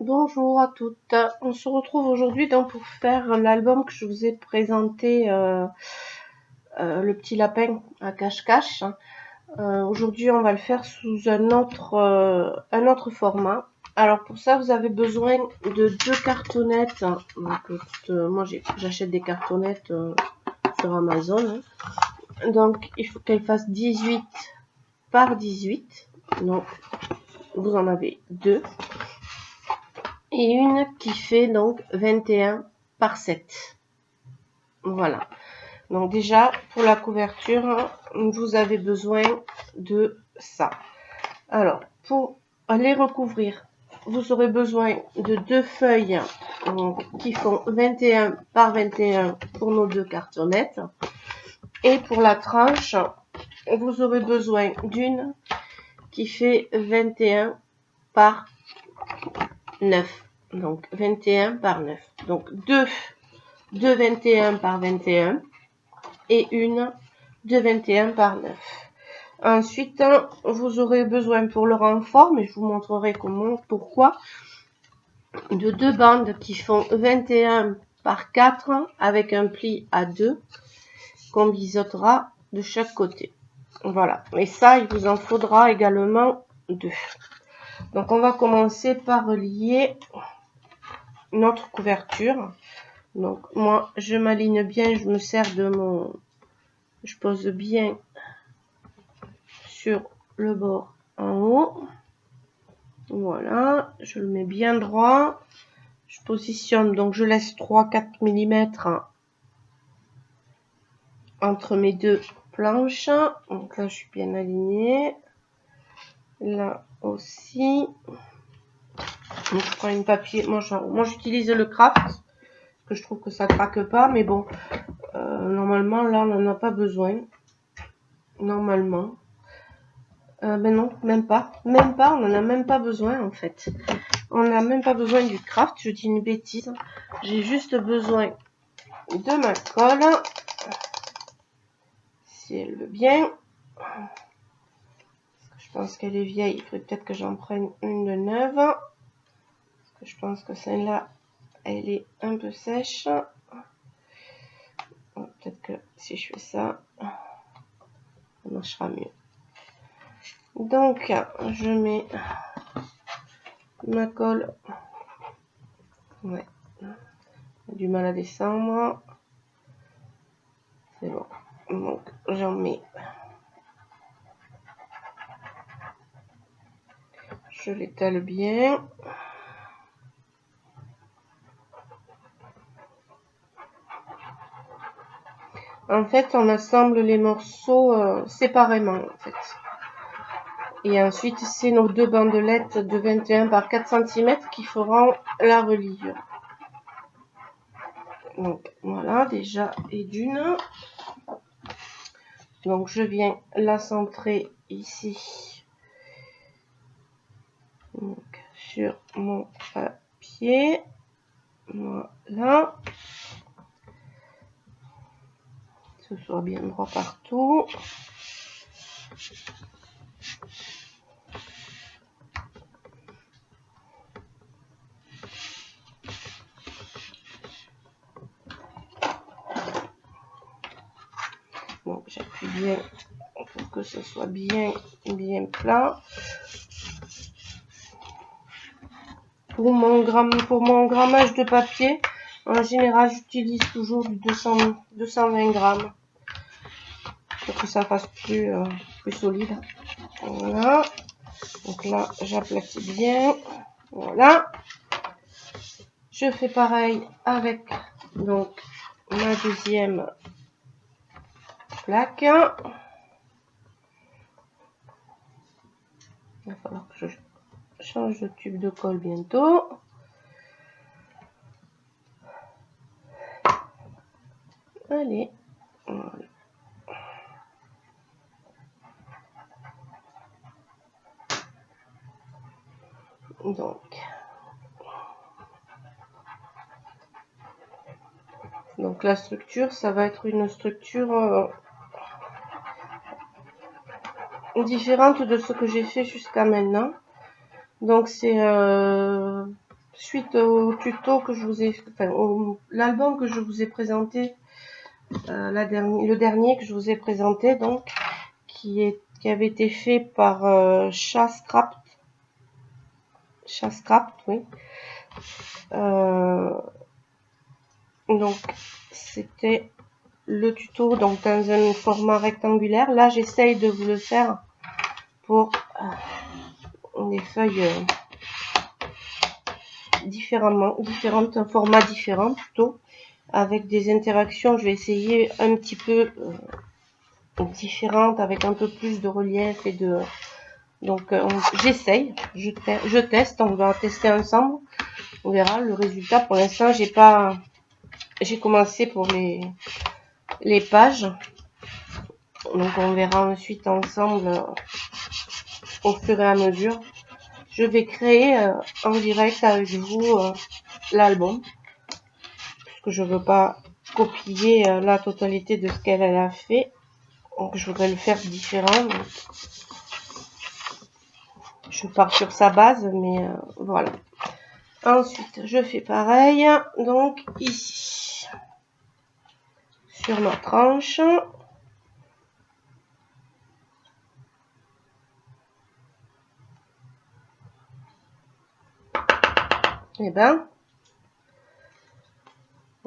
Bonjour à toutes. On se retrouve aujourd'hui donc pour faire l'album que je vous ai présenté, le petit lapin à cache-cache. Aujourd'hui, on va le faire sous un autre format. Alors pour ça, vous avez besoin de 2 cartonnettes. Donc, moi, j'achète des cartonnettes sur Amazon. Donc, il faut qu'elles fassent 18 par 18. Donc, vous en avez 2. Et une qui fait donc 21 par 7. Voilà. Donc déjà, pour la couverture, vous avez besoin de ça. Alors, pour les recouvrir, vous aurez besoin de 2 feuilles qui font 21 par 21 pour nos 2 cartonnettes. Et pour la tranche, vous aurez besoin d'une qui fait 21 par 9. Donc 21 par 9. Donc 2 de 21 par 21 et une de 21 par 9. Ensuite, vous aurez besoin pour le renfort, mais je vous montrerai pourquoi, de 2 bandes qui font 21 par 4 avec un pli à 2 qu'on biseautera de chaque côté. Voilà. Et ça, il vous en faudra également 2. Donc, on va commencer par relier notre couverture. Donc, moi, je m'aligne bien, je me sers de mon... Je pose bien sur le bord en haut. Voilà, je le mets bien droit. Je positionne, donc je laisse 3-4 mm entre mes 2 planches. Donc là, je suis bien alignée. Là aussi. Donc, je prends une papier. Moi, j'utilise le craft. Parce que je trouve que ça craque pas. Mais bon, normalement, là, on n'en a pas besoin. Normalement. Ben non, même pas. Même pas, on n'en a même pas besoin en fait. On n'a même pas besoin du craft, je dis une bêtise. J'ai juste besoin de ma colle. Si elle veut bien. Je pense qu'elle est vieille, il faudrait peut-être que j'en prenne une de neuve. Parce que je pense que celle-là, elle est un peu sèche. Peut-être que si je fais ça, ça marchera mieux. Donc, je mets ma colle. Ouais, j'ai du mal à descendre. C'est bon. Donc, j'en mets. Je l'étale bien. En fait, on assemble les morceaux séparément, en fait. Et ensuite, c'est nos 2 bandelettes de 21 par 4 cm qui feront la reliure. Donc, voilà, déjà, et d'une. Donc, je viens la centrer ici. Donc, sur mon papier. Voilà. Que ce soit bien droit partout. Donc, j'appuie bien pour que ce soit bien plat. Pour mon grammage de papier, en général, j'utilise toujours du 220 grammes pour que ça fasse plus solide. Voilà. Donc là, j'aplatis bien. Voilà. Je fais pareil avec donc ma deuxième plaque. Il va falloir que je change de tube de colle bientôt. Allez. Voilà. Donc la structure, ça va être une structure différente de ce que j'ai fait jusqu'à maintenant. Donc c'est suite au tuto que je vous ai, enfin, l'album que je vous ai présenté, le dernier que je vous ai présenté, donc, qui avait été fait par Chascraft, oui. Donc, c'était le tuto donc dans un format rectangulaire. Là, j'essaye de vous le faire pour des feuilles différentes, un format différent plutôt, avec des interactions. Je vais essayer un petit peu différentes, avec un peu plus de relief et de. Donc, j'essaye, je teste, on va tester ensemble. On verra le résultat. Pour l'instant, j'ai commencé pour les pages. Donc, on verra ensuite ensemble au fur et à mesure. Je vais créer en direct avec vous l'album, parce que je veux pas copier la totalité de ce qu'elle a fait. Donc, je voudrais le faire différent. Donc, je pars sur sa base, mais voilà. Ensuite, je fais pareil. Donc, ici, sur ma tranche. Et ben,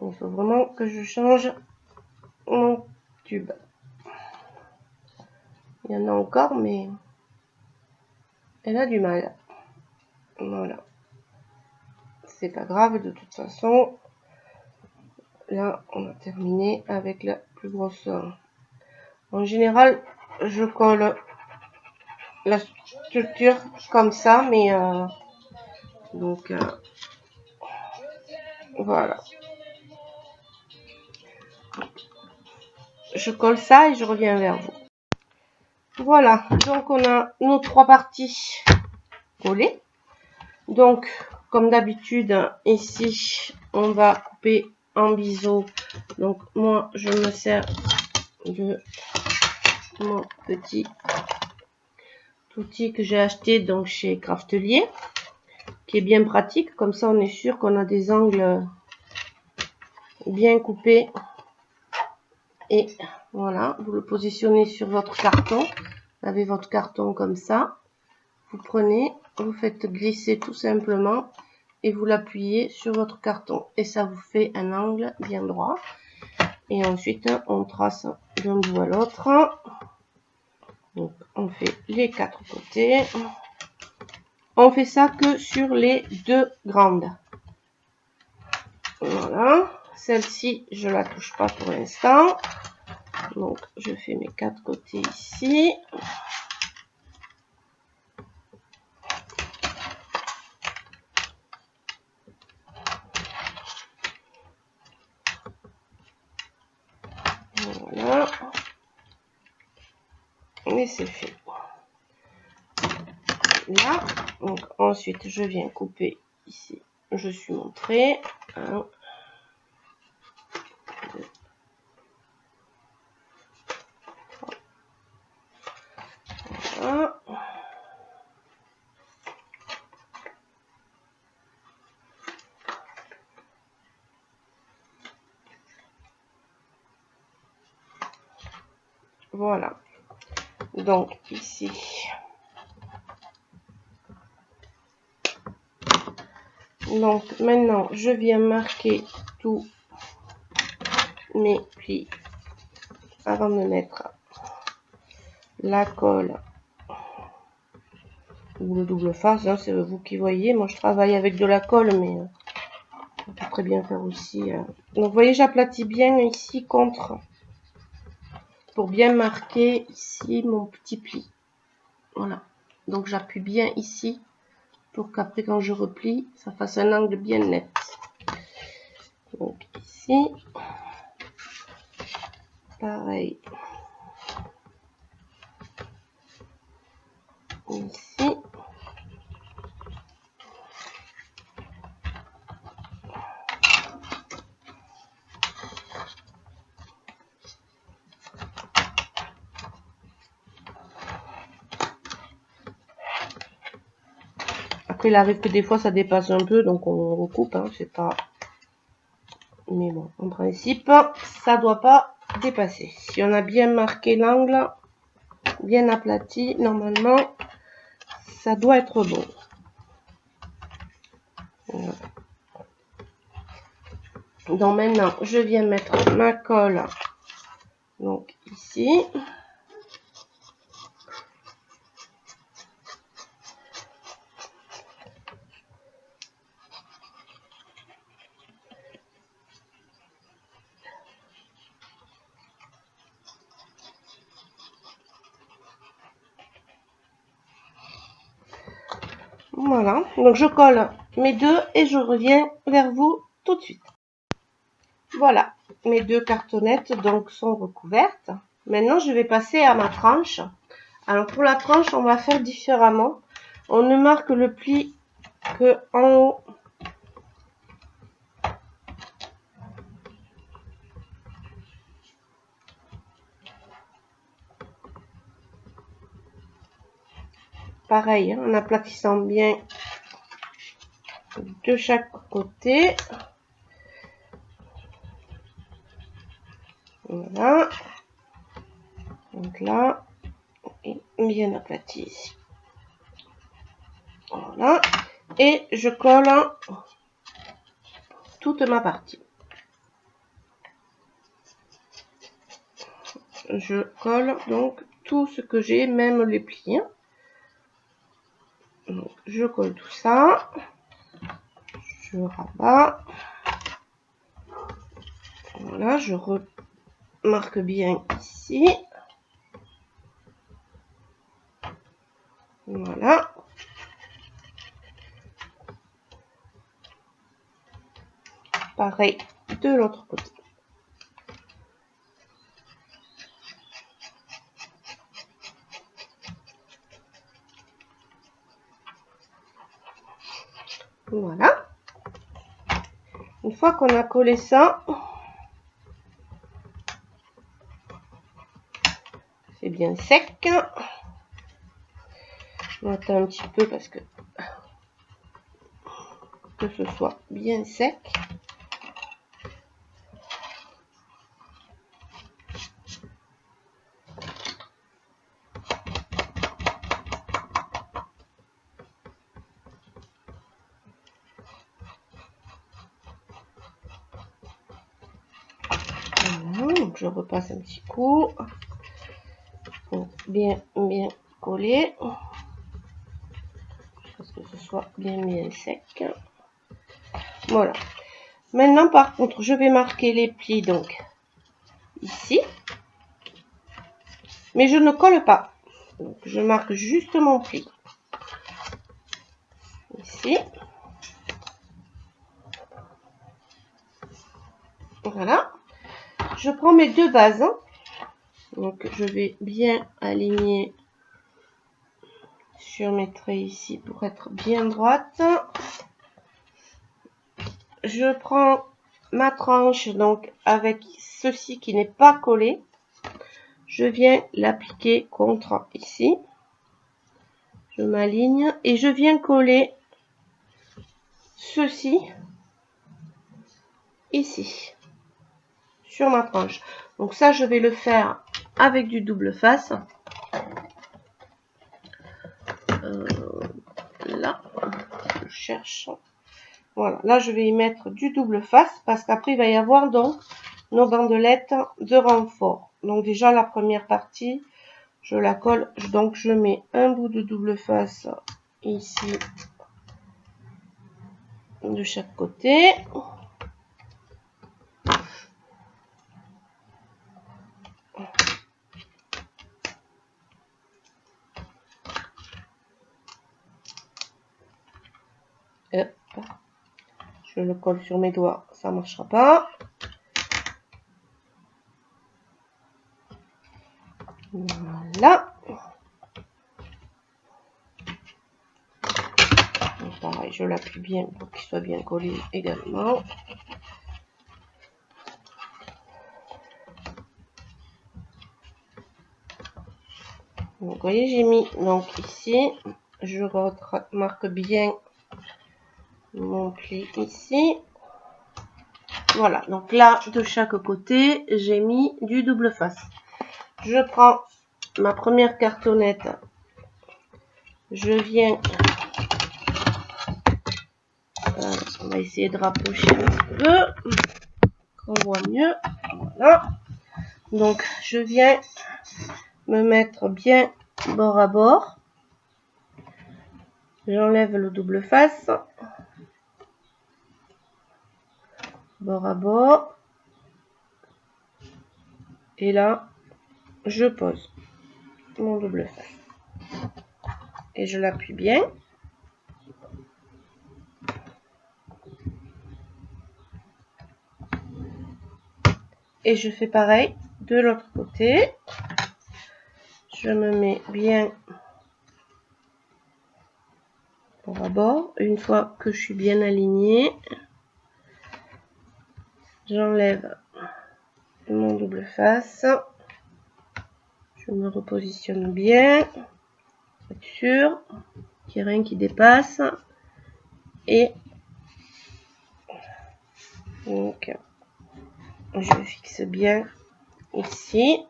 il faut vraiment que je change mon tube. Il y en a encore, mais elle a du mal. Voilà. C'est pas grave, de toute façon. Là, on a terminé avec la plus grosse. En général, je colle la structure comme ça, mais donc voilà. Je colle ça et je reviens vers vous. Voilà, donc on a nos 3 parties collées. Donc, comme d'habitude, ici, on va couper en biseau. Donc, moi, je me sers de mon petit outil que j'ai acheté donc chez Craftelier, qui est bien pratique. Comme ça, on est sûr qu'on a des angles bien coupés. Et voilà, vous le positionnez sur votre carton. Vous avez votre carton comme ça. Vous prenez, vous faites glisser tout simplement et vous l'appuyez sur votre carton. Et ça vous fait un angle bien droit. Et ensuite, on trace d'un bout à l'autre. Donc, on fait les 4 côtés. On fait ça que sur les 2 grandes. Voilà. Celle-ci, je la touche pas pour l'instant. Donc, je fais mes 4 côtés ici. Voilà. Et c'est fait. Là, donc ensuite, je viens couper ici. Je suis montré. 1, 2, 3. Voilà. Voilà. Donc ici. Donc maintenant, je viens marquer tous mes plis avant de mettre la colle ou le double face, hein, c'est vous qui voyez. Moi, je travaille avec de la colle, mais on peut très bien faire aussi. Donc, vous voyez, j'aplatis bien ici contre pour bien marquer ici mon petit pli. Voilà. Donc, j'appuie bien ici pour qu'après, quand je replie, ça fasse un angle bien net. Donc, ici, pareil. Ici. Après, il arrive que des fois, ça dépasse un peu, donc on recoupe, hein, c'est pas... Mais bon, en principe, ça doit pas dépasser. Si on a bien marqué l'angle, bien aplati, normalement, ça doit être bon. Voilà. Donc maintenant, je viens mettre ma colle, donc ici. Voilà, donc je colle mes deux et je reviens vers vous tout de suite. Voilà, mes deux cartonnettes donc sont recouvertes. Maintenant, je vais passer à ma tranche. Alors pour la tranche, on va faire différemment. On ne marque le pli que en haut. Pareil, hein, en aplatissant bien de chaque côté. Voilà. Donc là, et bien aplati ici. Voilà. Et je colle toute ma partie. Je colle donc tout ce que j'ai, même les plis. Donc, je colle tout ça. Je rabats. Voilà, je remarque bien ici. Voilà. Pareil de l'autre côté. Voilà. Une fois qu'on a collé ça, c'est bien sec. On attend un petit peu parce que ce soit bien sec. Voilà, donc je repasse un petit coup pour bien coller, parce que ce soit bien sec. Voilà. Maintenant, par contre, je vais marquer les plis donc ici, mais je ne colle pas. Donc, je marque juste mon pli ici. Voilà. Je prends mes deux bases. Donc, je vais bien aligner sur mes traits ici pour être bien droite. Je prends ma tranche donc avec ceci qui n'est pas collé. Je viens l'appliquer contre ici. Je m'aligne et je viens coller ceci ici sur ma tranche. Donc ça, je vais le faire avec du double face. Là, je cherche. Voilà, là je vais y mettre du double face parce qu'après il va y avoir donc nos bandelettes de renfort. Donc déjà la première partie, je la colle, donc je mets un bout de double face ici de chaque côté. Hop. Je le colle sur mes doigts, ça ne marchera pas. Voilà. Et pareil, je l'appuie bien pour qu'il soit bien collé également. Donc, vous voyez, j'ai mis donc ici, je marque bien mon pli ici. Voilà, donc là, de chaque côté, j'ai mis du double face. Je prends ma première cartonnette. Je viens... on va essayer de rapprocher un petit peu, qu'on voit mieux. Voilà. Donc, je viens me mettre bien bord à bord. J'enlève le double face. Bord à bord. Et là, je pose mon double face. Et je l'appuie bien. Et je fais pareil de l'autre côté. Je me mets bien bord à bord. Une fois que je suis bien alignée, j'enlève mon double face. Je me repositionne bien. Être sûr qu'il n'y ait rien qui dépasse. Et donc, je fixe bien ici.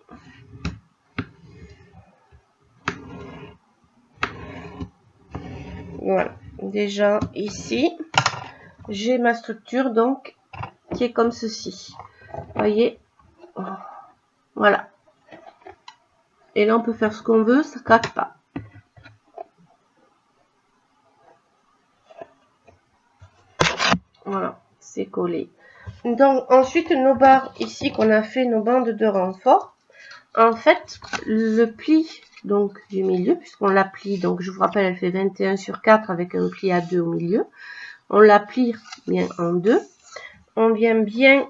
Voilà, déjà ici, j'ai ma structure donc qui est comme ceci. Voyez, voilà. Et là, on peut faire ce qu'on veut, ça ne craque pas. Voilà, c'est collé. Donc, ensuite, nos barres ici qu'on a fait, nos bandes de renfort. En fait, le pli donc du milieu, puisqu'on la plie, donc je vous rappelle, elle fait 21 sur 4 avec un pli à 2 au milieu. On la plie bien en deux. On vient bien...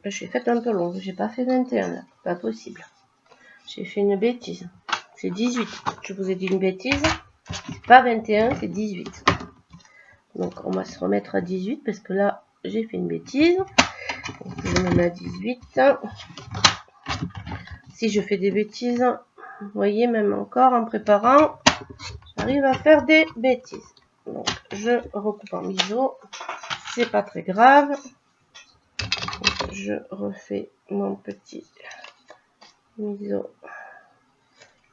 J'ai fait un peu long, j'ai pas fait 21 là, pas possible. J'ai fait une bêtise. C'est 18. Je vous ai dit une bêtise. C'est pas 21, c'est 18. Donc on va se remettre à 18 parce que là, j'ai fait une bêtise. Donc, je me mets à 18. Si je fais des bêtises, vous voyez, même encore en préparant, j'arrive à faire des bêtises. Donc je recoupe en miso. C'est pas très grave. Donc, je refais mon petit miso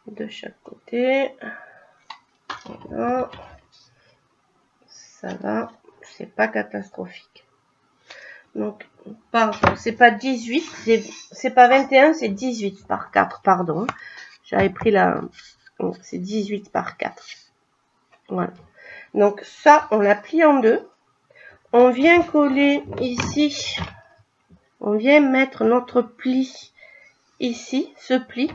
de chaque côté. Voilà. Ça va, c'est pas catastrophique. Donc, pardon, c'est pas 18, c'est pas 21, c'est 18 par 4, pardon. J'avais pris la... Donc, c'est 18 par 4. Voilà. Donc, ça, on la plie en deux. On vient coller ici. On vient mettre notre pli ici, ce pli,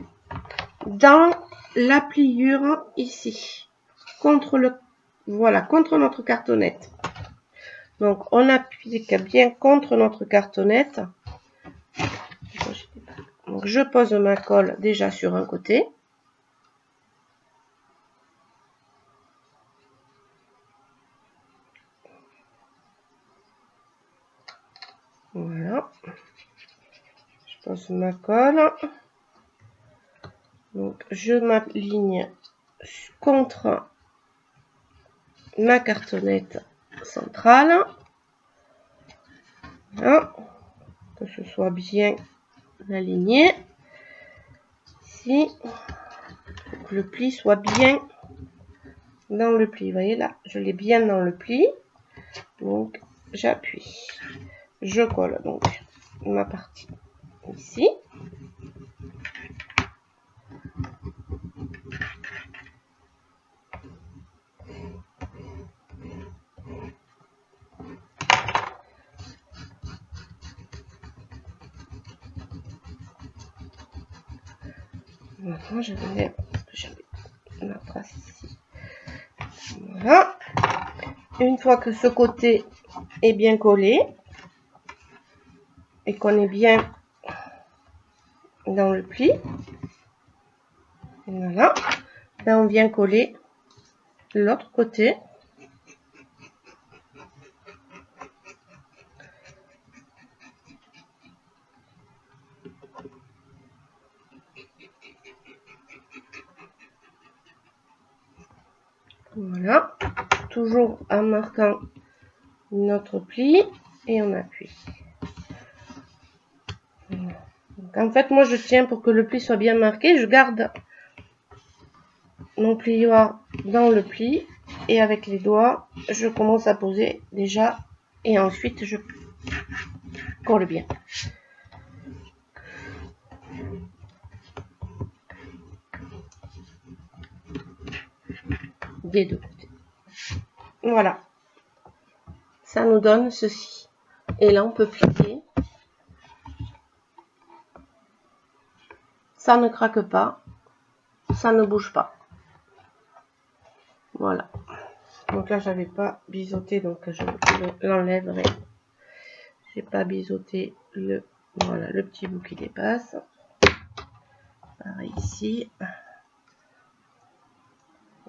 dans la pliure ici. Contre le... Voilà, contre notre cartonnette. Donc, on applique bien contre notre cartonnette. Donc, je pose ma colle déjà sur un côté. Voilà. Je pose ma colle. Donc, je m'aligne contre ma cartonnette centrale. Voilà. Que ce soit bien aligné. Ici, que le pli soit bien dans le pli. Vous voyez là, je l'ai bien dans le pli. Donc, j'appuie. Je colle donc ma partie ici. Maintenant, je vais ma trace ici. Voilà. Une fois que ce côté est bien collé et qu'on est bien dans le pli, voilà, ben on vient coller l'autre côté. Voilà, toujours en marquant notre pli et on appuie. Donc, en fait, moi je tiens pour que le pli soit bien marqué, je garde mon plioir dans le pli et avec les doigts je commence à poser déjà et ensuite je colle bien des deux côtés. Voilà, ça nous donne ceci et là on peut plier, ça ne craque pas, ça ne bouge pas. Voilà, donc là j'avais pas biseauté, donc je l'enlèverai. J'ai pas biseauté le, voilà, le petit bout qui dépasse. Pareil ici.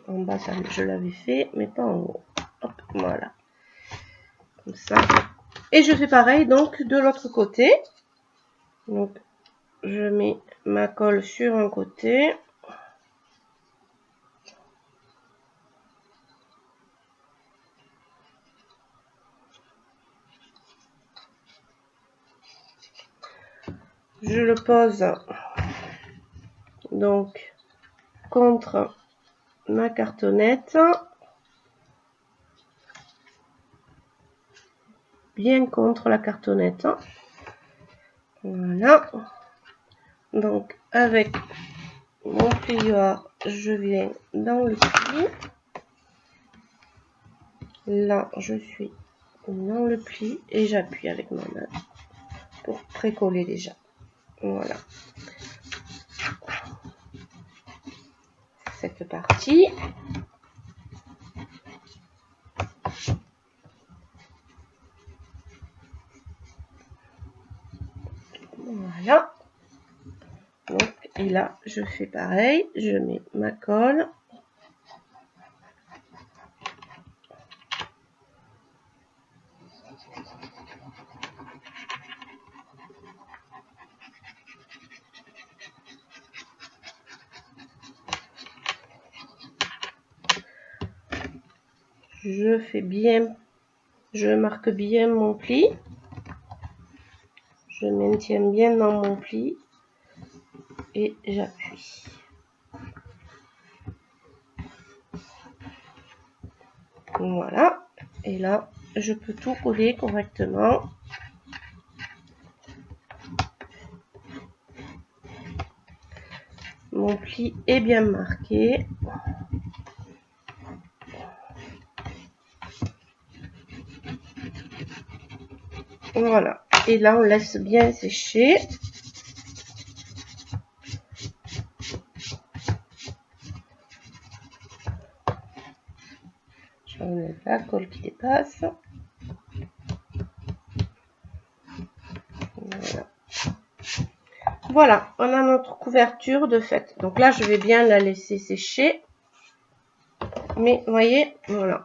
En bas, ça, je l'avais fait, mais pas en haut. Hop, voilà. Comme ça. Et je fais pareil donc de l'autre côté. Donc je mets ma colle sur un côté. Je le pose donc contre ma cartonnette, bien contre la cartonnette. Voilà. Donc avec mon plioir, je viens dans le pli. Là, je suis dans le pli et j'appuie avec ma main pour précoller déjà. Voilà. Cette partie. Voilà. Donc, et là, je fais pareil. Je mets ma colle. Je fais bien, je marque bien mon pli. Je maintiens bien dans mon pli et j'appuie. Voilà. Et là, je peux tout coller correctement. Mon pli est bien marqué. Voilà. Et là, on laisse bien sécher. J'enlève la colle qui dépasse. Voilà. Voilà, on a notre couverture de fait. Donc là, je vais bien la laisser sécher. Mais vous voyez, voilà.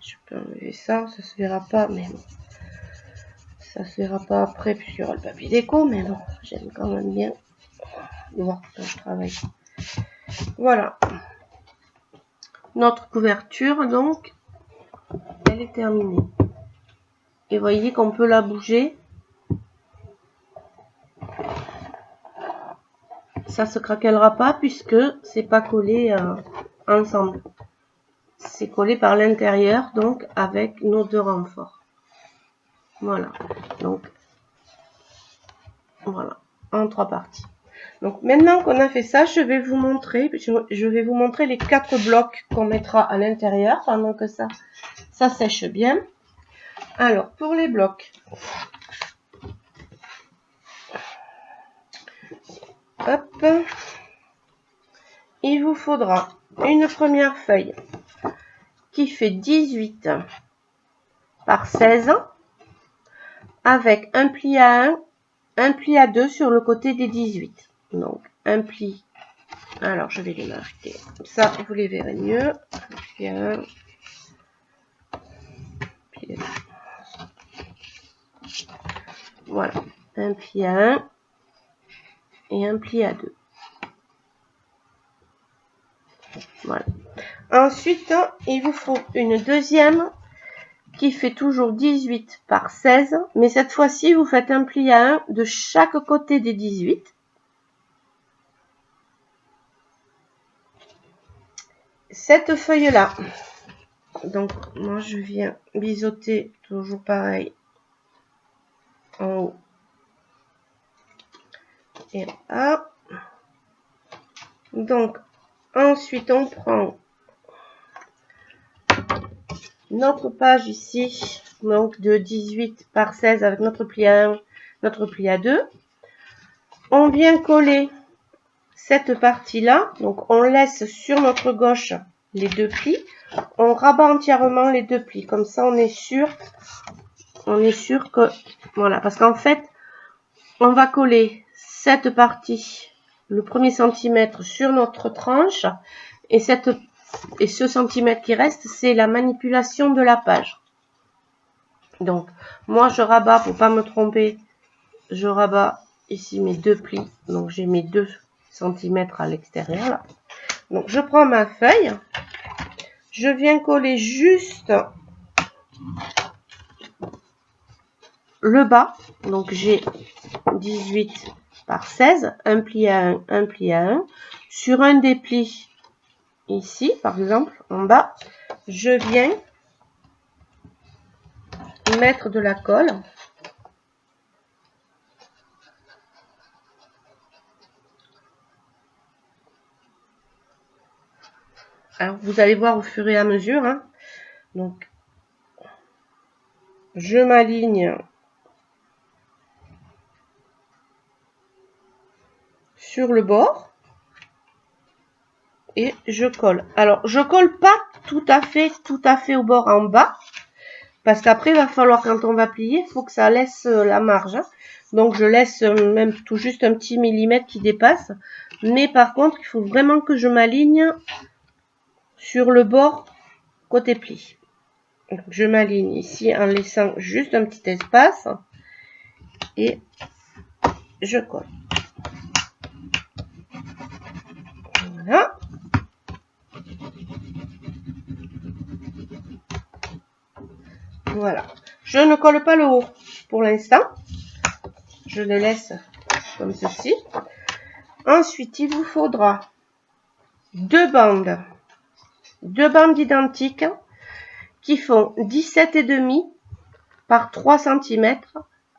Je peux enlever ça, ça se verra pas, mais bon. Ça se verra pas après puisqu'il y aura le papier déco, mais bon, j'aime quand même bien voir quand je travaille. Voilà. Notre couverture, donc, elle est terminée. Et vous voyez qu'on peut la bouger. Ça se craquellera pas puisque c'est pas collé ensemble. C'est collé par l'intérieur, donc avec nos deux renforts. Voilà. Donc, voilà, en 3 parties. Donc maintenant qu'on a fait ça, je vais vous montrer les 4 blocs qu'on mettra à l'intérieur pendant que ça sèche bien. Alors pour les blocs, hop, il vous faudra une première feuille qui fait 18 par 16 avec un pli à 1, un pli à 2 sur le côté des 18. Donc un pli. Alors, je vais les marquer. Comme ça, vous les verrez mieux. Pli à 1. Pli à 2. Voilà. Un pli à 1 et un pli à 2. Voilà. Ensuite, il vous faut une deuxième qui fait toujours 18 par 16, mais cette fois-ci, vous faites un pli à 1 de chaque côté des 18. Cette feuille-là, donc moi je viens biseauter toujours pareil en haut et en bas. Donc ensuite on prend notre page ici, donc de 18 par 16 avec notre pli à 1, notre pli à 2. On vient coller cette partie-là, donc on laisse sur notre gauche les deux plis, on rabat entièrement les deux plis, comme ça on est sûr que, voilà, parce qu'en fait, on va coller cette partie, le premier centimètre sur notre tranche, et ce centimètre qui reste, c'est la manipulation de la page. Donc, moi je rabats, pour pas me tromper, je rabats ici mes deux plis, donc j'ai mes 2 cm à l'extérieur là. Donc je prends ma feuille, je viens coller juste le bas, donc j'ai 18 par 16, un pli à 1, un pli à 1, sur un des plis ici par exemple en bas, je viens mettre de la colle. Alors vous allez voir au fur et à mesure, hein. Donc je m'aligne sur le bord et je colle. Alors je colle pas tout à fait au bord en bas, parce qu'après il va falloir, quand on va plier, il faut que ça laisse la marge, hein. Donc je laisse même tout juste un petit millimètre qui dépasse, mais par contre il faut vraiment que je m'aligne sur le bord côté pli. Donc, je m'aligne ici en laissant juste un petit espace et je colle. Voilà. Voilà. Je ne colle pas le haut pour l'instant. Je le laisse comme ceci. Ensuite, il vous faudra deux bandes identiques qui font 17,5 par 3 cm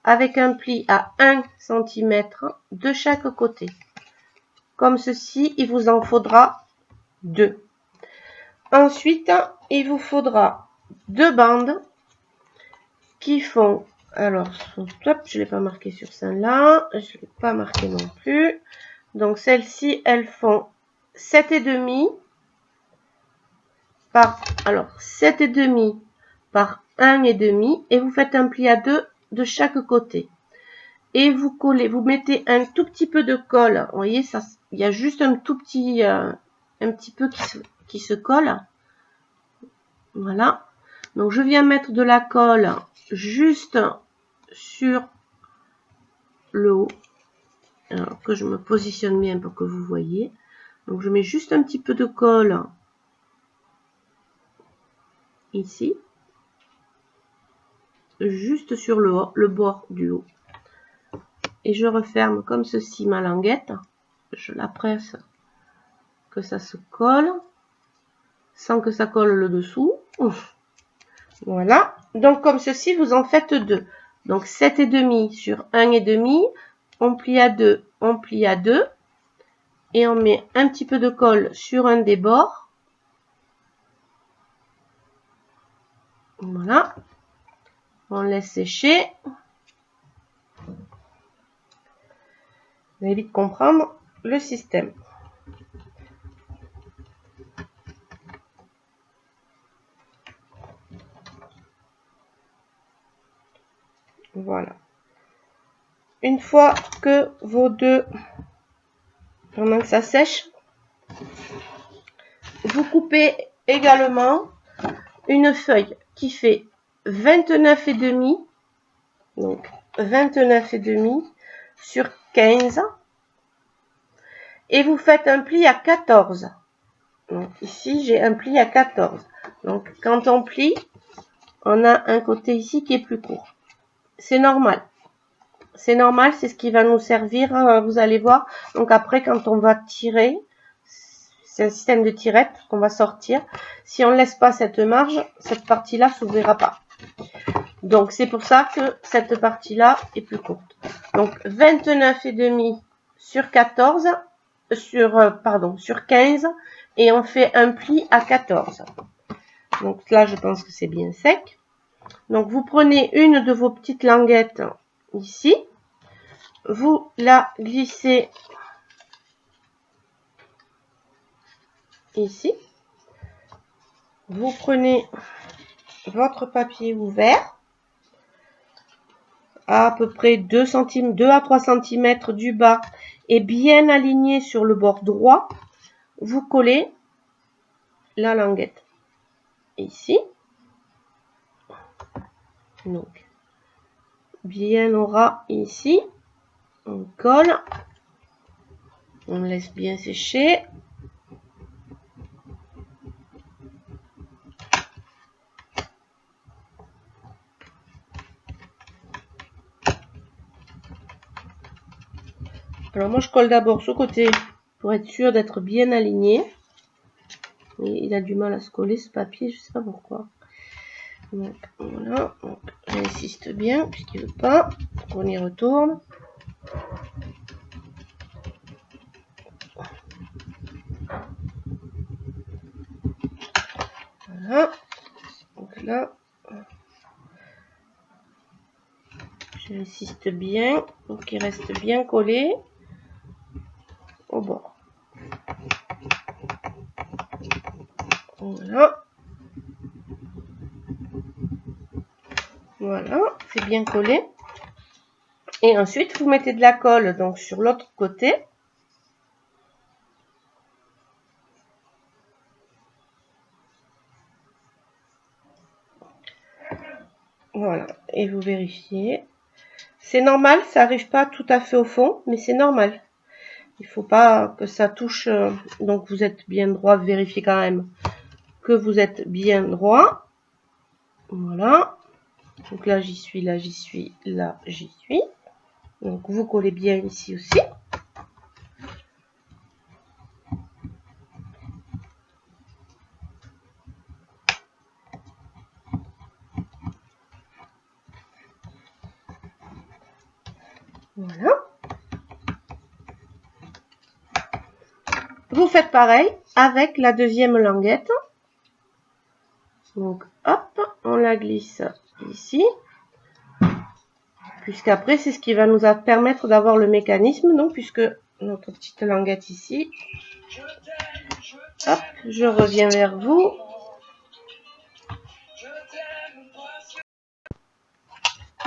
avec un pli à 1 cm de chaque côté. Comme ceci, il vous en faudra 2. Ensuite, il vous faudra deux bandes qui font, alors, top, je ne l'ai pas marqué sur celle-là, je ne l'ai pas marqué non plus. Donc, celles-ci, elles font 7,5 par, alors, 7,5 par 1,5 et vous faites un pli à 2 de chaque côté. Et vous collez, vous mettez un tout petit peu de colle. Vous voyez, ça, il y a juste un tout petit, un petit peu qui se colle. Voilà. Donc, je viens mettre de la colle juste sur le haut. Alors, que je me positionne bien pour que vous voyez. Donc, je mets juste un petit peu de colle ici. Juste sur le bord du haut. Et je referme comme ceci ma languette. Je la presse que ça se colle. Sans que ça colle le dessous. Voilà. Donc, comme ceci, vous en faites deux. Donc, 7,5 sur 1,5. On plie à 2, on plie à 2. Et on met un petit peu de colle sur un des bords. Voilà. On laisse sécher. Vous allez vite comprendre le système. Voilà. Une fois que vos deux, pendant que ça sèche, vous coupez également une feuille qui fait 29,5, donc 29,5 sur 15, et vous faites un pli à 14. Donc ici, j'ai un pli à 14. Donc quand on plie, on a un côté ici qui est plus court. C'est normal. C'est normal, c'est ce qui va nous servir, vous allez voir. Donc après, quand on va tirer, c'est un système de tirette qu'on va sortir. Si on ne laisse pas cette marge, cette partie-là s'ouvrira pas. Donc c'est pour ça que cette partie-là est plus courte. Donc 29,5 sur 14, sur 15, et on fait un pli à 14. Donc là, je pense que c'est bien sec. Donc vous prenez une de vos petites languettes ici. Vous la glissez ici. Vous prenez votre papier ouvert à peu près 2 à 3 cm du bas et bien aligné sur le bord droit. Vous collez la languette ici. Donc, bien au ras ici. On colle. On laisse bien sécher. Alors moi je colle d'abord ce côté pour être sûr d'être bien aligné. Et il a du mal à se coller ce papier, je sais pas pourquoi. Donc voilà, j'insiste bien puisqu'il veut pas qu'on y retourne. Voilà. Donc là, j'insiste bien pour qu'il reste bien collé au bord. Voilà. Voilà, c'est bien collé. Et ensuite, vous mettez de la colle donc sur l'autre côté. Voilà, et vous vérifiez. C'est normal, ça n'arrive pas tout à fait au fond, mais c'est normal. Il ne faut pas que ça touche. Donc vous êtes bien droit, vérifiez quand même que vous êtes bien droit. Voilà. Donc là j'y suis, là j'y suis, là j'y suis. Donc vous collez bien ici aussi. Voilà. Vous faites pareil avec la deuxième languette. Donc hop, on la glisse ici. Puisqu'après c'est ce qui va nous permettre d'avoir le mécanisme. Donc puisque notre petite languette ici. Hop, je reviens vers vous.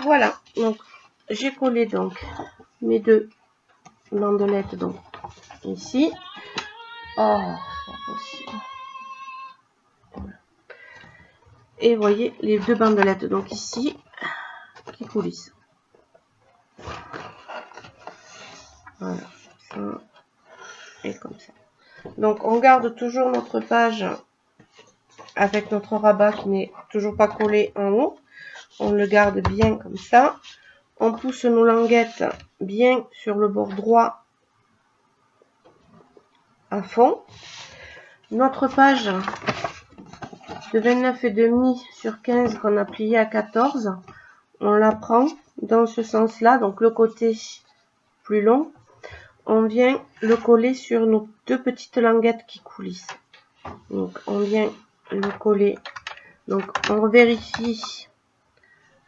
Voilà, donc j'ai collé donc mes deux bandelettes donc ici. Oh, c'est pas possible. Voilà. Et vous voyez les deux bandelettes donc ici qui coulissent. Voilà, ça et comme ça. Donc on garde toujours notre page avec notre rabat qui n'est toujours pas collé en haut. On le garde bien comme ça. On pousse nos languettes bien sur le bord droit à fond. Notre page de 29,5 sur 15 qu'on a plié à 14, on la prend dans ce sens-là, donc le côté plus long. On vient le coller sur nos deux petites languettes qui coulissent. Donc on vient le coller. Donc on vérifie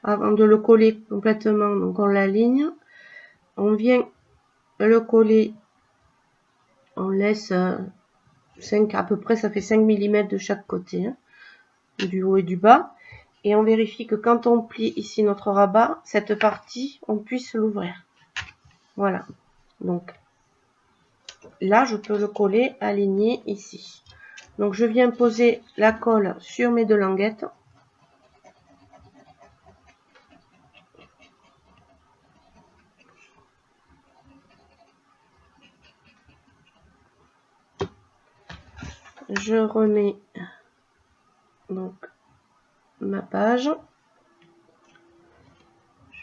avant de le coller complètement. Donc on l'aligne. On vient le coller. On laisse 5 à peu près, ça fait 5 mm de chaque côté, hein, du haut et du bas. Et on vérifie que quand on plie ici notre rabat, cette partie, on puisse l'ouvrir. Voilà. Donc là, je peux le coller, aligner ici. Donc je viens poser la colle sur mes deux languettes. je remets donc ma page,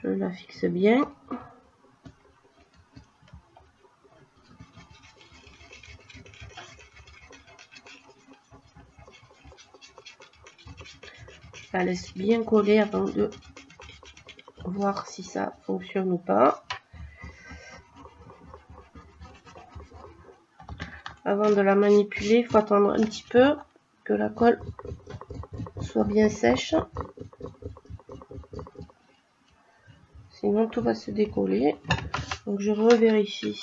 je la fixe bien. Je la laisse bien coller avant de voir si ça fonctionne ou pas. Avant de la manipuler, il faut attendre un petit peu que la colle soit bien sèche. Sinon tout va se décoller. Donc je revérifie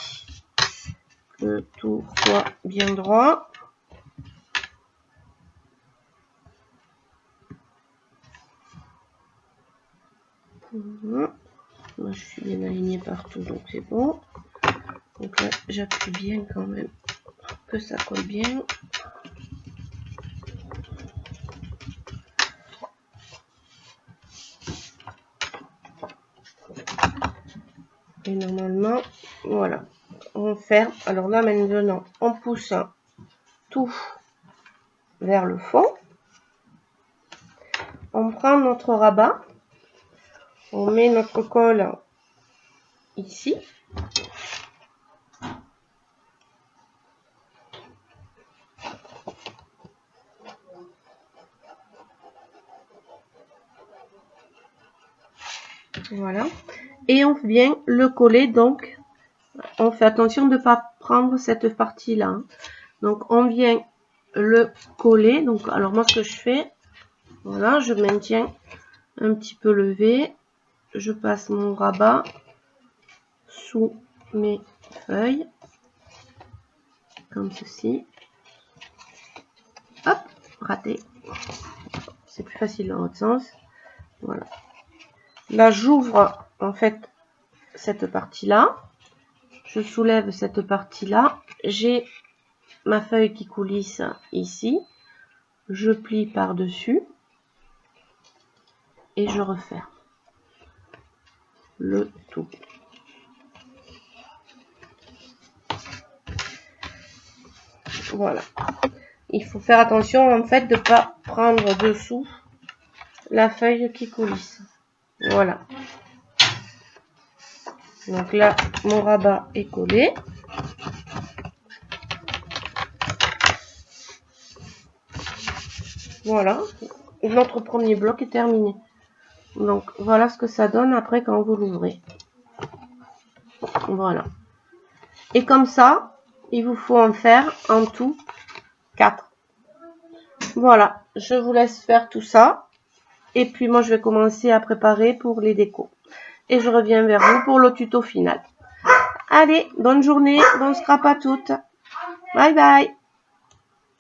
que tout soit bien droit. Moi je suis bien alignée partout, donc c'est bon. Donc là j'appuie bien quand même que ça colle bien. Et normalement, voilà, on ferme. Alors là maintenant, on pousse tout vers le fond. On prend notre rabat, on met notre colle ici. Voilà. Et on vient le coller, donc on fait attention de ne pas prendre cette partie là. Donc on vient le coller. Donc alors moi ce que je fais, voilà, je maintiens un petit peu levé, je passe mon rabat sous mes feuilles comme ceci. Hop, raté. C'est plus facile dans l'autre sens. Voilà. Là j'ouvre en fait cette partie là, je soulève cette partie là, j'ai ma feuille qui coulisse ici, je plie par dessus et je referme le tout. Voilà. Il faut faire attention en fait de ne pas prendre dessous la feuille qui coulisse. Voilà. Donc là, mon rabat est collé. Voilà. Notre premier bloc est terminé. Donc voilà ce que ça donne après quand vous l'ouvrez. Voilà. Et comme ça, il vous faut en faire en tout 4. Voilà, je vous laisse faire tout ça. Et puis moi, je vais commencer à préparer pour les décos. Et je reviens vers vous pour le tuto final. Allez, bonne journée, bon scrap à toutes. Bye bye.